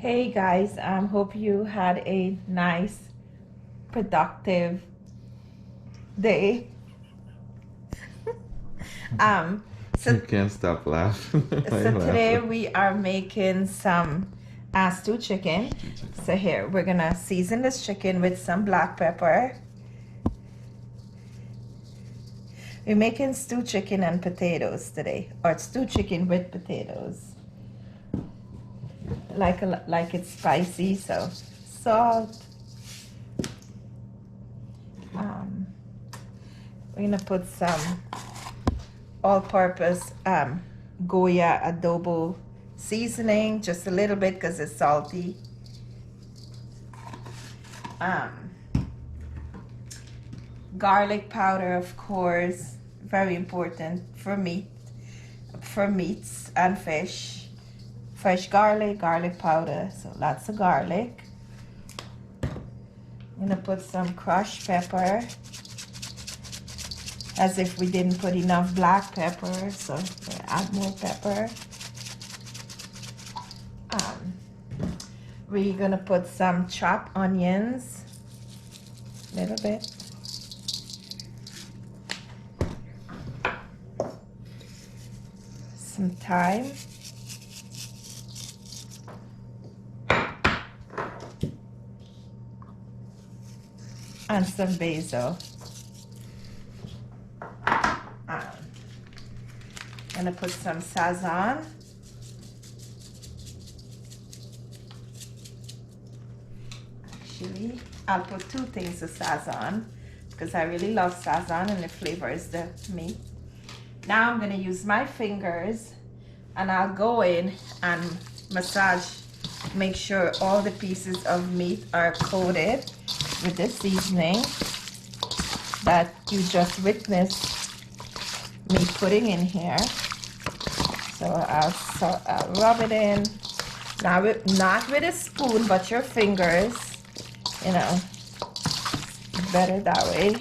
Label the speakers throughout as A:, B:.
A: Hey guys, hope you had a nice, productive day. Um,
B: You
A: so
B: can't stop laughing. Why
A: so
B: you
A: today
B: laughing?
A: we are making some stew chicken. So here we're gonna season this chicken with some black pepper. We're making stew chicken and potatoes today, or stew chicken with potatoes. Like it's spicy, so salt. Um, we're gonna put some all-purpose Goya adobo seasoning, just a little bit because it's salty. Um, Garlic powder, of course, very important for meats and fish. Fresh garlic powder, so lots of garlic. I'm gonna put some crushed pepper, as if we didn't put enough black pepper, so we'll add more pepper. We're gonna put some chopped onions, a little bit. Some thyme. And some basil. I'm gonna put some sazon. Actually, I'll put two things of sazon because I really love sazon and it flavors the meat. Now I'm gonna use my fingers and I'll go in and massage, make sure all the pieces of meat are coated with the seasoning that you just witnessed me putting in here. So I'll rub it in. Now, not with a spoon, but your fingers. You know, better that way.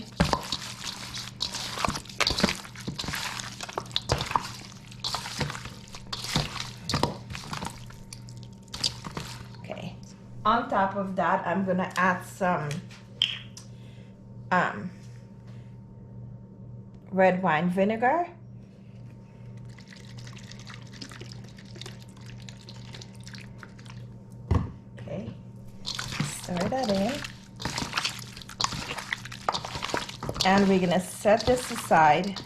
A: Okay. On top of that, I'm gonna add some red wine vinegar. Okay, stir that in. And we're gonna set this aside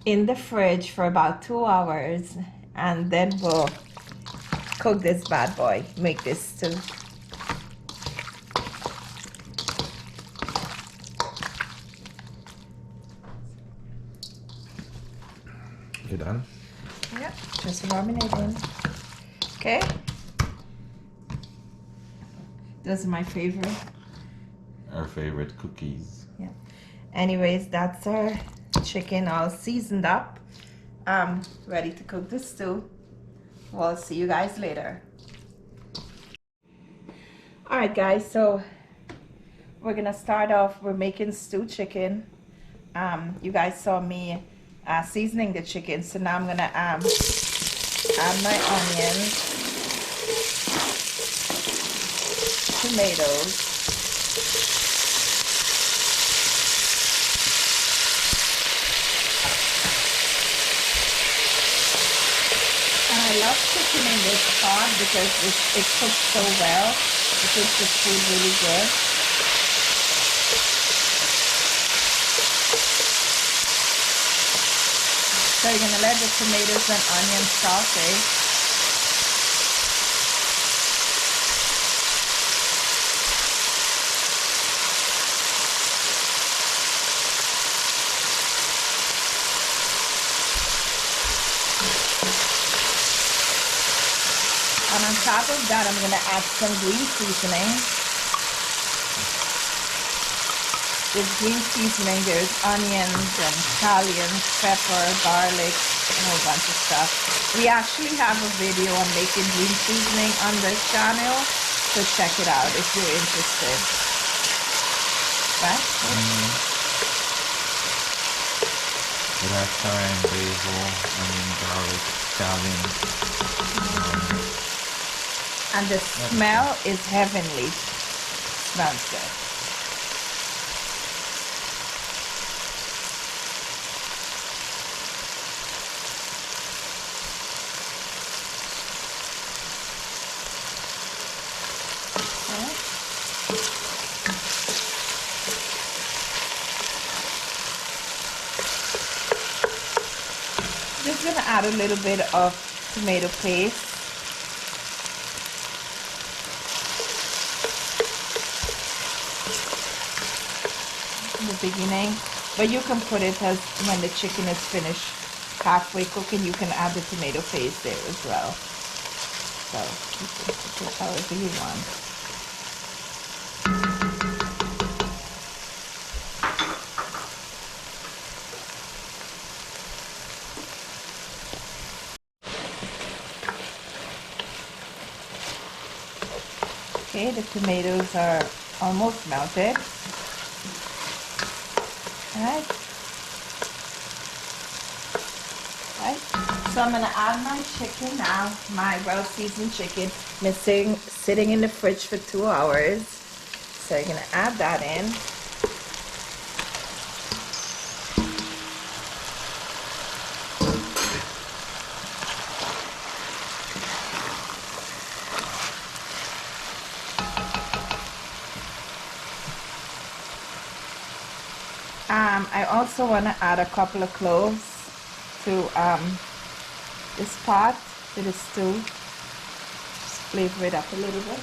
A: in the fridge for about 2 hours, and then we'll cook this bad boy, make this stew.
B: You done?
A: Yep, just rubbing it in. Okay. Those are my favorite.
B: Our favorite cookies.
A: Yeah. Anyways, that's our chicken all seasoned up. Ready to cook the stew. We'll see you guys later. Alright guys, so we're gonna start off, we're making stew chicken. You guys saw me seasoning the chicken, so now I'm gonna add my onions, tomatoes, and I love cooking in this pot because it cooks so well. It makes the food really good. So you're gonna let the tomatoes and onions saute. And on top of that, I'm gonna add some green seasoning. With green seasoning, there's onions and scallions, pepper, garlic, a whole bunch of stuff. We actually have a video on making green seasoning on this channel, so check it out if you're interested. Right?
B: We have thyme, basil, onion, garlic, scallions.
A: And the smell is heavenly. Smells good. Just gonna add a little bit of tomato paste. In the beginning, but you can put it as when the chicken is finished halfway cooking, you can add the tomato paste there as well. So you can put it however you want. Okay, the tomatoes are almost melted. Alright. Right. So I'm gonna add my chicken now, my well seasoned chicken. Been sitting in the fridge for 2 hours. So you're gonna add that in. I also want to add a couple of cloves to this pot, to the stew. Just flavor it up a little bit.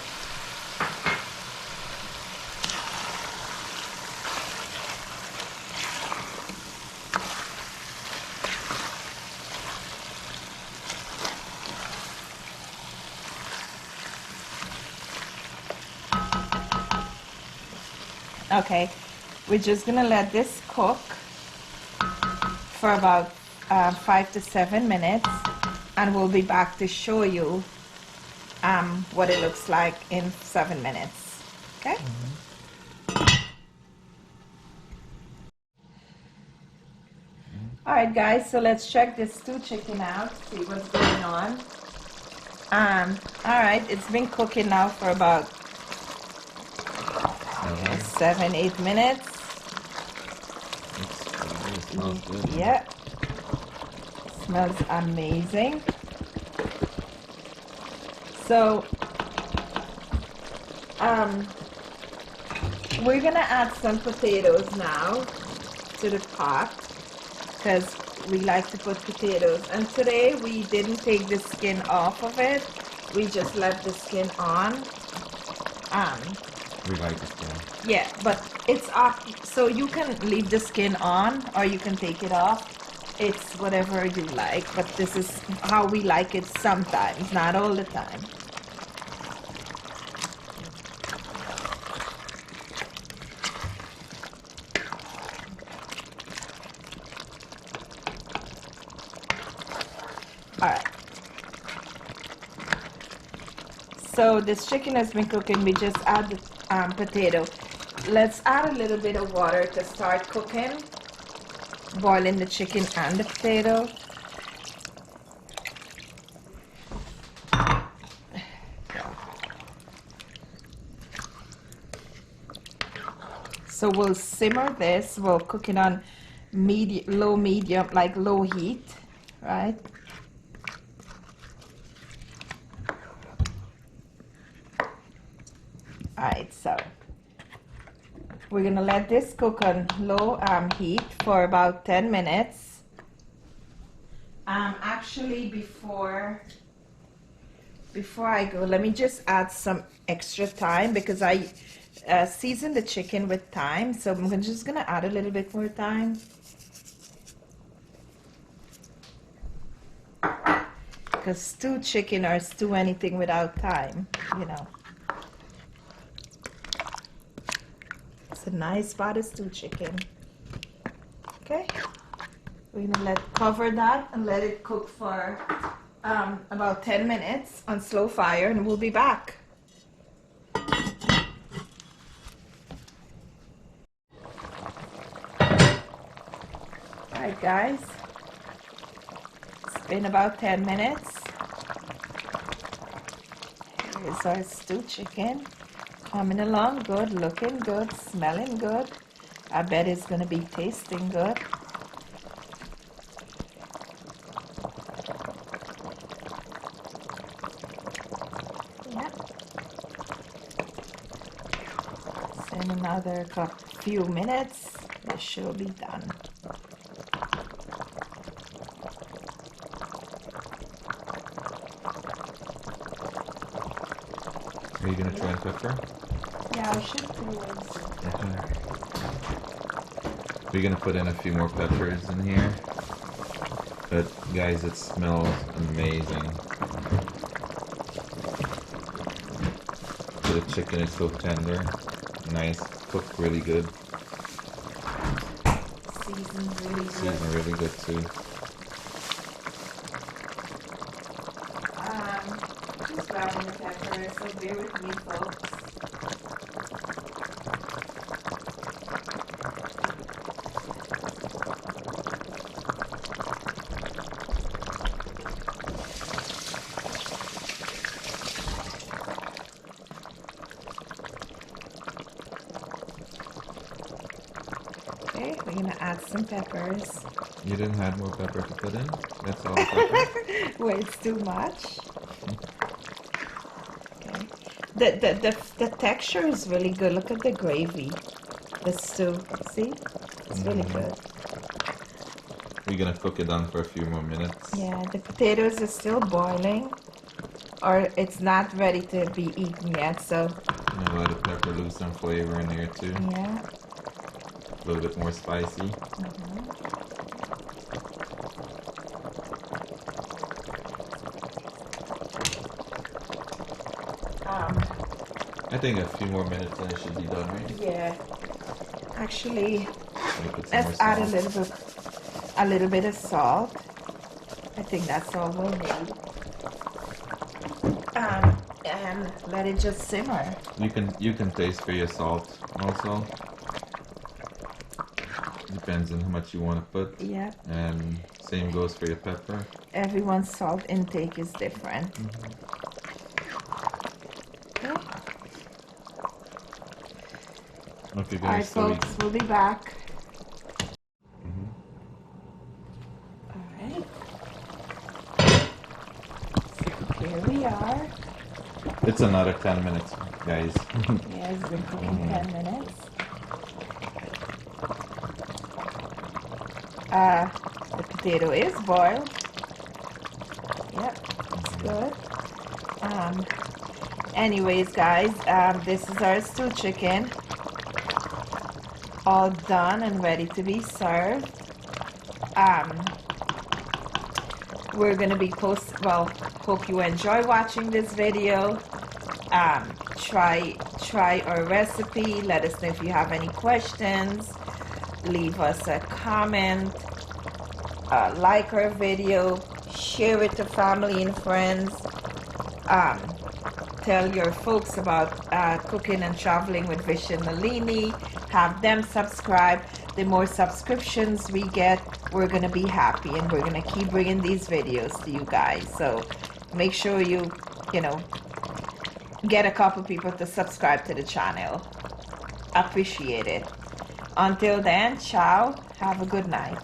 A: Okay, we're just gonna let this cook for about 5 to 7 minutes, and we'll be back to show you what it looks like in 7 minutes. Okay? Alright guys, so let's check this stew chicken out, see what's going on. Alright, it's been cooking now for about 7-8 minutes.
B: Smells good.
A: Yeah, smells amazing. So we're gonna add some potatoes now to the pot because we like to put potatoes, and today we didn't take the skin off of it, we just left the skin on.
B: We like the skin.
A: Yeah, but it's off, so you can leave the skin on or you can take it off. It's whatever you like, but this is how we like it sometimes, not all the time. Alright. So this chicken has been cooking, we just add the potato. Let's add a little bit of water to start cooking, boiling the chicken and the potato. So we'll simmer this, we'll cook it on low medium, like low heat, right? Alright, so we're gonna let this cook on low heat for about 10 minutes. Actually, before I go, let me just add some extra thyme because I seasoned the chicken with thyme, so I'm just gonna add a little bit more thyme. Because stew chicken or stew anything without thyme, you know. It's a nice pot of stew chicken. Okay, we're gonna cover that and let it cook for about 10 minutes on slow fire, and we'll be back. Alright guys, it's been about 10 minutes. Here Here's our stewed chicken. Coming along good, looking good, smelling good. I bet it's gonna be tasting good. Yep. So in another few minutes, this should be done.
B: Are you gonna try pepper?
A: Yeah, I should do it.
B: We're gonna put in a few more peppers in here. But guys, it smells amazing. The chicken is so tender, nice, cooked really good.
A: Seasoned really good.
B: Seasoned really good too.
A: Just grabbing the pepper, so bear with me, folks. Okay, we're gonna add some peppers.
B: You didn't have more pepper to put in? That's all the pepper?
A: Wait, it's too much. Okay. The texture is really good. Look at the gravy. The stew. See? It's really good.
B: We're gonna cook it down for a few more minutes.
A: Yeah, the potatoes are still boiling. Or it's not ready to be eaten yet, so
B: And a lot of pepper lose some flavor in here too.
A: yeah.
B: A little bit more spicy. I think a few more minutes and it should be done, right?
A: Yeah. Actually,
B: Let me put some more
A: let's add
B: salt.
A: a little bit of salt. I think that's all we'll need. And let it just simmer.
B: You can taste for your salt also. Depends on how much you want to put.
A: Yeah.
B: And same goes for your pepper.
A: Everyone's salt intake is different. Okay.
B: Okay,
A: All
B: guys,
A: right,
B: so
A: folks, we'll be back. All right. So here we are.
B: it's another 10 minutes, guys.
A: Yeah, it's been cooking 10 minutes. The potato is boiled. Yep, it's good. Anyways, guys, this is our stewed chicken. All done and ready to be served. We're gonna be hope you enjoy watching this video. Try our recipe. Let us know if you have any questions. Leave us a comment. Like our video. Share it to family and friends. Tell your folks about cooking and traveling with Vish and Nalini. Have them subscribe. The more subscriptions we get, we're gonna be happy, and we're gonna keep bringing these videos to you guys. So make sure you get a couple people to subscribe to the channel. Appreciate it. Until then, ciao. Have a good night.